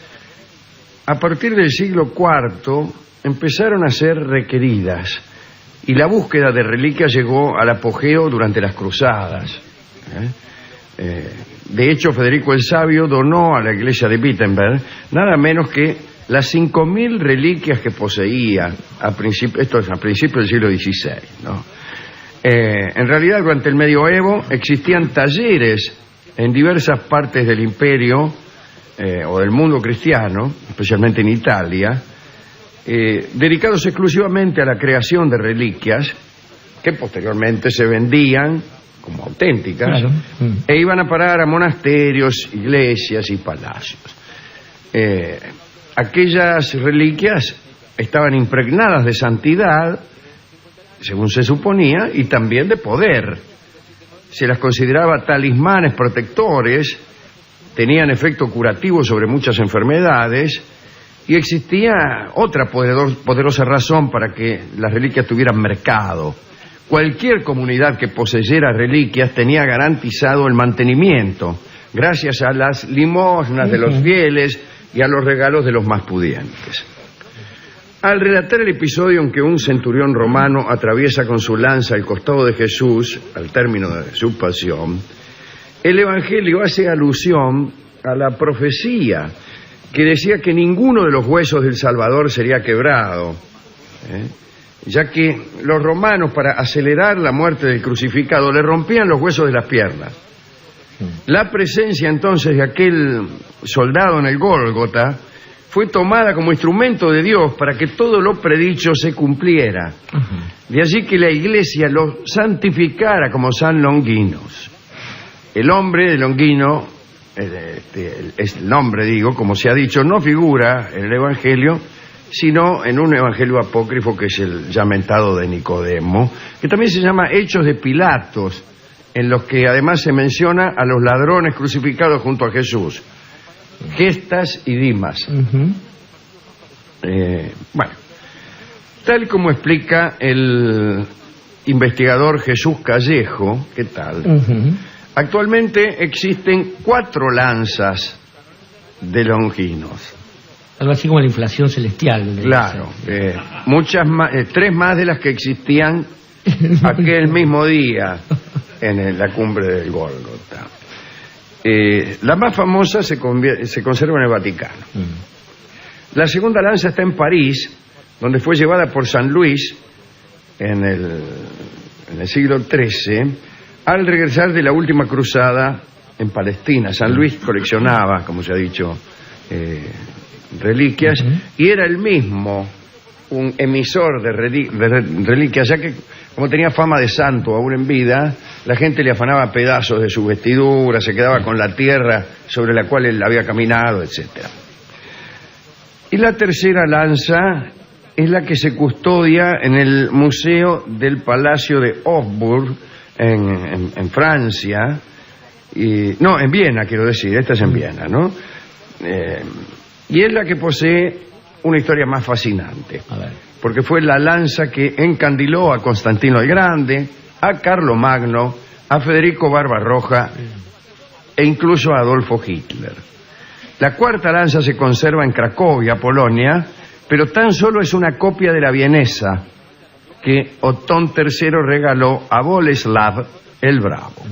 a partir del siglo IV empezaron a ser requeridas, y la búsqueda de reliquias llegó al apogeo durante las cruzadas. De hecho, Federico el Sabio donó a la iglesia de Wittenberg nada menos que las 5.000 reliquias que poseía esto es a principios del siglo XVI, ¿no? En realidad, durante el medioevo existían talleres en diversas partes del imperio o del mundo cristiano, especialmente en Italia, dedicados exclusivamente a la creación de reliquias que posteriormente se vendían como auténticas, claro, e iban a parar a monasterios, iglesias y palacios. Aquellas reliquias estaban impregnadas de santidad, según se suponía, y también de poder. Se las consideraba talismanes protectores, tenían efecto curativo sobre muchas enfermedades, y existía otra poderosa razón para que las reliquias tuvieran mercado. Cualquier comunidad que poseyera reliquias tenía garantizado el mantenimiento, gracias a las limosnas de los fieles y a los regalos de los más pudientes. Al relatar el episodio en que un centurión romano atraviesa con su lanza el costado de Jesús al término de su pasión, el Evangelio hace alusión a la profecía que decía que ninguno de los huesos del Salvador sería quebrado, ya que los romanos, para acelerar la muerte del crucificado, le rompían los huesos de las piernas. La presencia entonces de aquel soldado en el Gólgota fue tomada como instrumento de Dios para que todo lo predicho se cumpliera. De allí que la Iglesia lo santificara como San Longinos. El hombre de Longino, es el nombre, digo, como se ha dicho, no figura en el Evangelio, sino en un evangelio apócrifo que es el ya mentado de Nicodemo, que también se llama Hechos de Pilatos, en los que además se menciona a los ladrones crucificados junto a Jesús, Gestas y Dimas. Bueno, tal como explica el investigador Jesús Callejo, ¿qué tal? Actualmente existen 4 lanzas de Longinos. Algo así como la inflación celestial. Claro, muchas más, 3 más de las que existían aquel mismo día en la cumbre del Gólgota. La más famosa se conserva en el Vaticano. La segunda lanza está en París, donde fue llevada por San Luis en el siglo XIII, al regresar de la última cruzada en Palestina. San Luis coleccionaba, como se ha dicho, reliquias, y era el mismo un emisor de reliquias, ya que como tenía fama de santo aún en vida, la gente le afanaba pedazos de su vestidura, se quedaba con la tierra sobre la cual él había caminado, etcétera. Y la tercera lanza es la que se custodia en el Museo del Palacio de Hofburg en Francia, no, en Viena, quiero decir, esta es en Viena, ¿no? Y es la que posee una historia más fascinante, porque fue la lanza que encandiló a Constantino el Grande a Carlomagno, a Federico Barbarroja e incluso a Adolfo Hitler. La cuarta lanza se conserva en Cracovia, Polonia, pero tan solo es una copia de la vienesa que Otón III regaló a Boleslav el Bravo.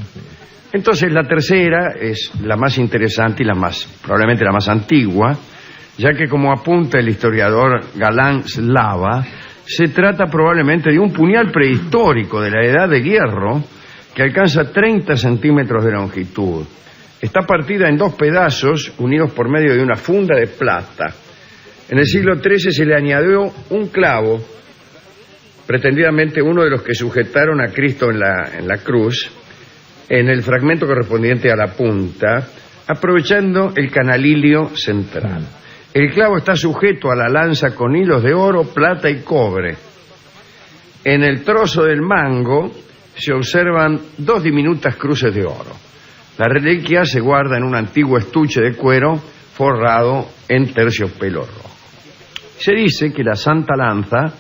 Entonces la tercera es la más interesante y probablemente la más antigua, ya que, como apunta el historiador Galán Slava, se trata probablemente de un puñal prehistórico de la Edad de Hierro que alcanza 30 centímetros de longitud. Está partida en 2 pedazos unidos por medio de una funda de plata. En el siglo XIII se le añadió un clavo, pretendidamente uno de los que sujetaron a Cristo en la cruz, en el fragmento correspondiente a la punta, aprovechando el canalilio central. El clavo está sujeto a la lanza con hilos de oro, plata y cobre. En el trozo del mango se observan 2 diminutas cruces de oro. La reliquia se guarda en un antiguo estuche de cuero forrado en terciopelo rojo. Se dice que la Santa Lanza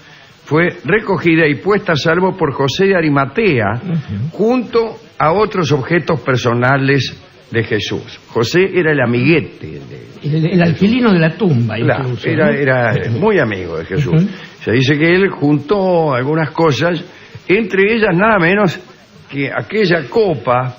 fue recogida y puesta a salvo por José de Arimatea, junto a otros objetos personales de Jesús. José era el amiguete. El alquilino de la tumba, claro, incluso. Era muy amigo de Jesús. Se dice que él juntó algunas cosas, entre ellas nada menos que aquella copa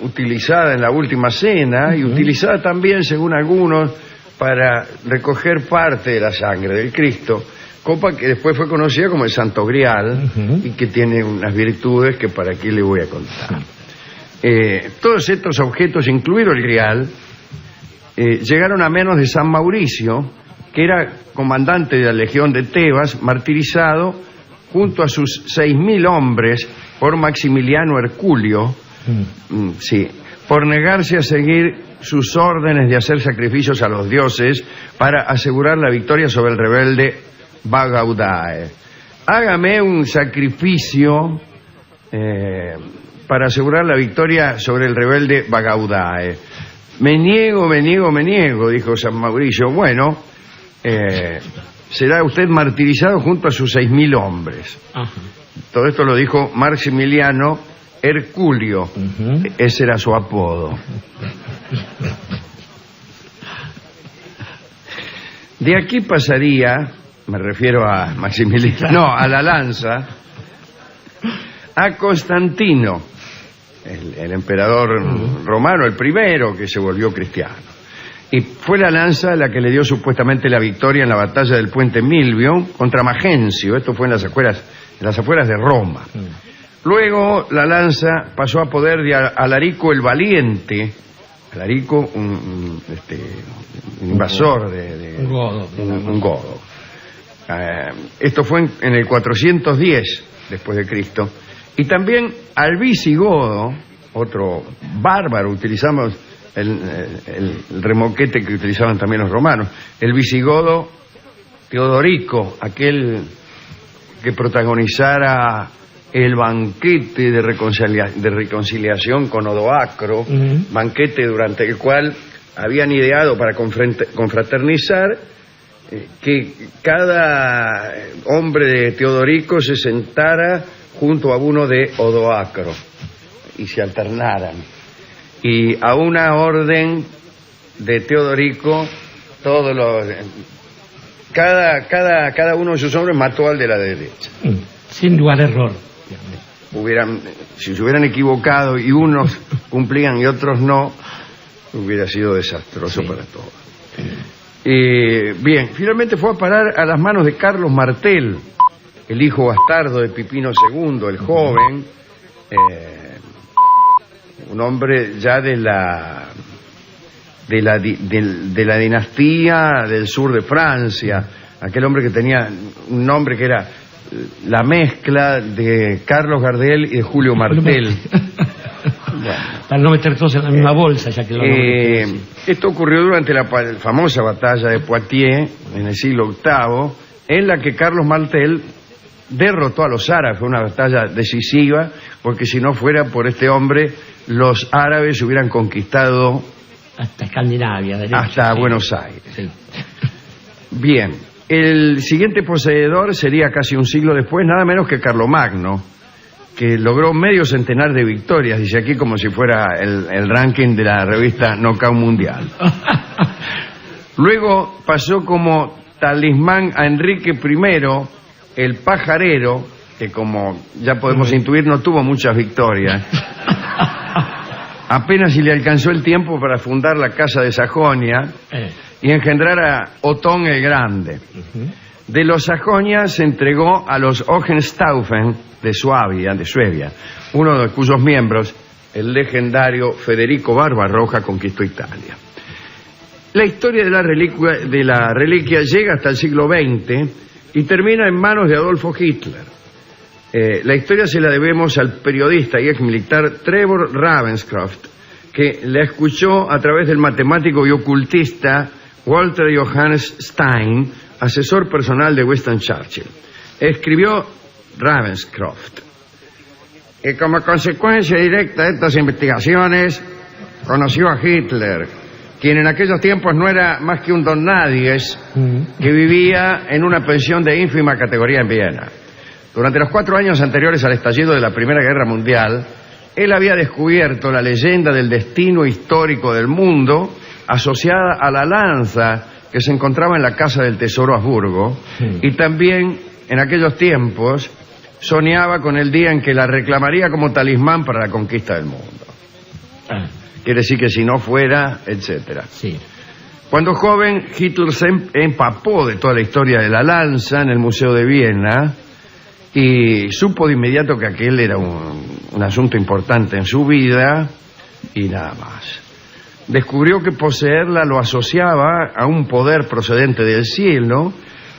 utilizada en la última cena y utilizada también, según algunos, para recoger parte de la sangre del Cristo, copa que después fue conocida como el Santo Grial y que tiene unas virtudes que para aquí le voy a contar. Todos estos objetos, incluido el Grial, llegaron a manos de San Mauricio, que era comandante de la Legión de Tebas, martirizado junto a sus 6.000 hombres por Maximiliano Herculio, por negarse a seguir sus órdenes de hacer sacrificios a los dioses para asegurar la victoria sobre el rebelde Bagaudae. Hágame un sacrificio para asegurar la victoria sobre el rebelde Bagaudae. Me niego, dijo San Mauricio. Bueno, será usted martirizado junto a sus 6.000 hombres. Todo esto lo dijo Maximiliano Herculio. Ese era su apodo. De aquí pasaría, me refiero a Maximiliano, no, a la lanza, a Constantino, el emperador romano, el primero que se volvió cristiano. Y fue la lanza la que le dio supuestamente la victoria en la batalla del puente Milvio contra Magencio. Esto fue en las afueras de Roma. Luego la lanza pasó a poder de Alarico el Valiente. Alarico, un invasor un godo. Esto fue en el 410 después de Cristo. Y también al visigodo, otro bárbaro, utilizamos el remoquete que utilizaban también los romanos, el visigodo Teodorico, aquel que protagonizara el banquete de reconciliación con Odoacro, banquete durante el cual habían ideado para confraternizar que cada hombre de Teodorico se sentara junto a uno de Odoacro y se alternaran. Y a una orden de Teodorico, cada uno de sus hombres mató al de la derecha. Sin lugar a error. Si se hubieran equivocado y unos cumplían y otros no, hubiera sido desastroso para todos. Bien, finalmente fue a parar a las manos de Carlos Martel, el hijo bastardo de Pipino II, el joven, un hombre ya de la dinastía del sur de Francia, aquel hombre que tenía un nombre que era la mezcla de Carlos Gardel y de Julio Martel. Bueno. Para no meter todos en la misma bolsa, ya que esto ocurrió durante la famosa batalla de Poitiers en el siglo VIII, en la que Carlos Martel derrotó a los árabes. Fue una batalla decisiva, porque si no fuera por este hombre, los árabes hubieran conquistado hasta Escandinavia, hasta Buenos Aires. Sí. Bien, el siguiente poseedor sería casi un siglo después, nada menos que Carlomagno, que logró medio centenar de victorias, dice aquí como si fuera el ranking de la revista Knockout Mundial. Luego pasó como talismán a Enrique I, el pajarero, que como ya podemos intuir no tuvo muchas victorias. Apenas si le alcanzó el tiempo para fundar la Casa de Sajonia y engendrar a Otón el Grande. De los Sajonia se entregó a los Hohenstaufen de Suabia, uno de cuyos miembros, el legendario Federico Barbarroja, conquistó Italia. La historia de la reliquia llega hasta el siglo XX y termina en manos de Adolfo Hitler. La historia se la debemos al periodista y ex militar Trevor Ravenscroft, que la escuchó a través del matemático y ocultista Walter Johannes Stein, asesor personal de Winston Churchill. Escribió Ravenscroft: y como consecuencia directa de estas investigaciones conoció a Hitler, quien en aquellos tiempos no era más que un don nadies que vivía en una pensión de ínfima categoría en Viena. Durante los 4 años anteriores al estallido de la Primera Guerra Mundial, él había descubierto la leyenda del destino histórico del mundo asociada a la lanza que se encontraba en la Casa del Tesoro Habsburgo, y también en aquellos tiempos soñaba con el día en que la reclamaría como talismán para la conquista del mundo. Quiere decir que si no fuera, etcétera. Sí. Cuando joven, Hitler se empapó de toda la historia de la lanza en el Museo de Viena y supo de inmediato que aquel era un asunto importante en su vida y nada más. Descubrió que poseerla lo asociaba a un poder procedente del cielo,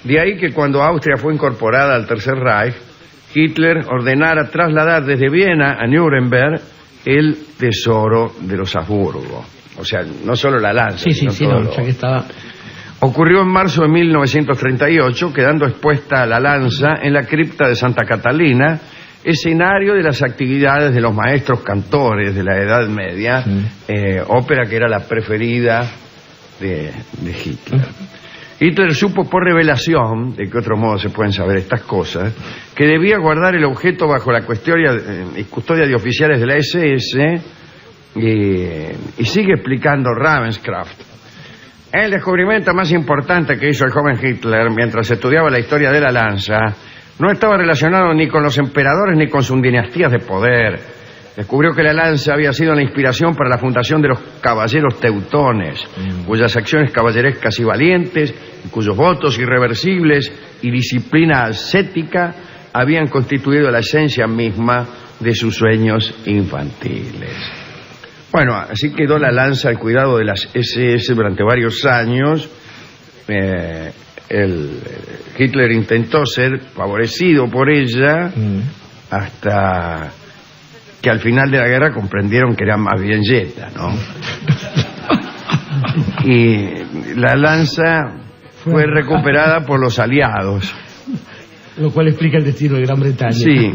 de ahí que cuando Austria fue incorporada al Tercer Reich, Hitler ordenara trasladar desde Viena a Nuremberg el tesoro de los Habsburgo. O sea, no solo la lanza, sino todo que estaba... Ocurrió en marzo de 1938, quedando expuesta la lanza en la cripta de Santa Catalina, escenario de las actividades de los maestros cantores de la Edad Media, ópera que era la preferida de Hitler. Hitler supo por revelación, de qué otro modo se pueden saber estas cosas, que debía guardar el objeto bajo la custodia de oficiales de la SS, y sigue explicando Ravenscroft. El descubrimiento más importante que hizo el joven Hitler mientras estudiaba la historia de la lanza no estaba relacionado ni con los emperadores ni con sus dinastías de poder. Descubrió que la lanza había sido la inspiración para la fundación de los caballeros teutones, cuyas acciones caballerescas y valientes, y cuyos votos irreversibles y disciplina ascética habían constituido la esencia misma de sus sueños infantiles. Bueno, así quedó la lanza al cuidado de las SS durante varios años. Hitler intentó ser favorecido por ella hasta que al final de la guerra comprendieron que era más bien yeta, ¿no? Y la lanza fue recuperada por los aliados. Lo cual explica el destino de Gran Bretaña. Sí.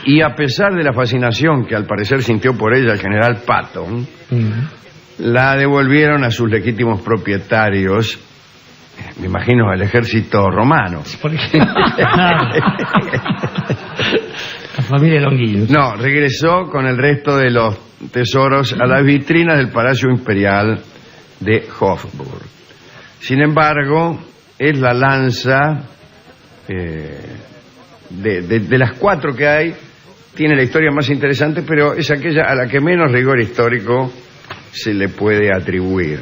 Y a pesar de la fascinación que al parecer sintió por ella el general Patton, la devolvieron a sus legítimos propietarios, me imagino al ejército romano. La familia Longuino. No, regresó con el resto de los tesoros a las vitrinas del Palacio Imperial de Hofburg. Sin embargo, es la lanza de las 4 que hay, tiene la historia más interesante, pero es aquella a la que menos rigor histórico se le puede atribuir.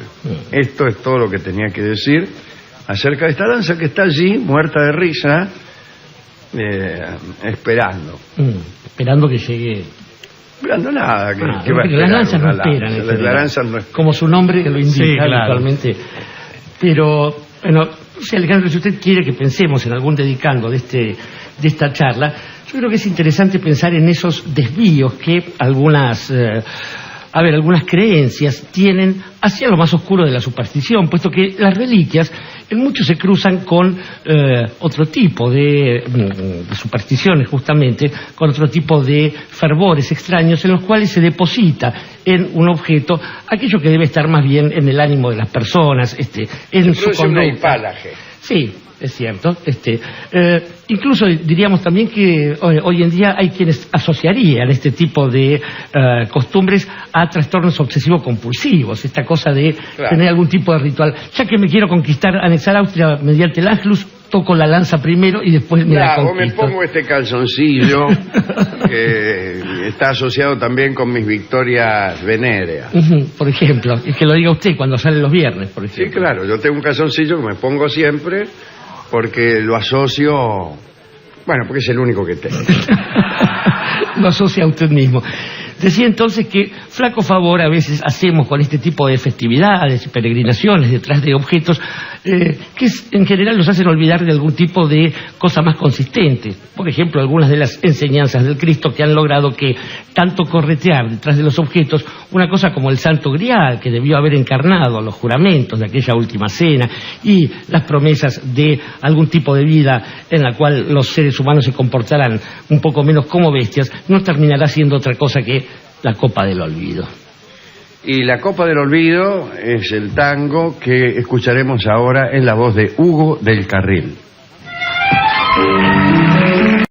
Esto es todo lo que tenía que decir acerca de esta lanza que está allí, muerta de risa, esperando. Esperando que llegue... Esperando nada. Que va a las lanzas no esperan. Las lanzas no esperan. Como su nombre lo indica habitualmente. Pero, bueno, Alejandro, si usted quiere que pensemos en algún dedicando de esta charla, yo creo que es interesante pensar en esos desvíos que algunas creencias tienen hacia lo más oscuro de la superstición, puesto que las reliquias en mucho se cruzan con otro tipo de supersticiones, justamente, con otro tipo de fervores extraños en los cuales se deposita en un objeto aquello que debe estar más bien en el ánimo de las personas, en su conducta. Un hipálaje. Sí, Es cierto. Incluso diríamos también que hoy en día hay quienes asociarían este tipo de costumbres a trastornos obsesivo-compulsivos, esta cosa de tener algún tipo de ritual. Ya que me quiero conquistar, anexar Austria mediante el Angelus, toco la lanza primero y después me la conquisto. O me pongo este calzoncillo que está asociado también con mis victorias venéreas. Por ejemplo, y que lo diga usted cuando sale los viernes, por ejemplo. Sí, claro, yo tengo un calzoncillo que me pongo siempre porque lo asocio, bueno, porque es el único que tengo. Lo asocia a usted mismo. Decía entonces que flaco favor a veces hacemos con este tipo de festividades y peregrinaciones detrás de objetos que en general nos hacen olvidar de algún tipo de cosa más consistente. Por ejemplo, algunas de las enseñanzas del Cristo que han logrado que tanto corretear detrás de los objetos una cosa como el Santo Grial, que debió haber encarnado los juramentos de aquella última cena y las promesas de algún tipo de vida en la cual los seres humanos se comportarán un poco menos como bestias, no terminará siendo otra cosa que la copa del olvido. Y la copa del olvido es el tango que escucharemos ahora en la voz de Hugo del Carril.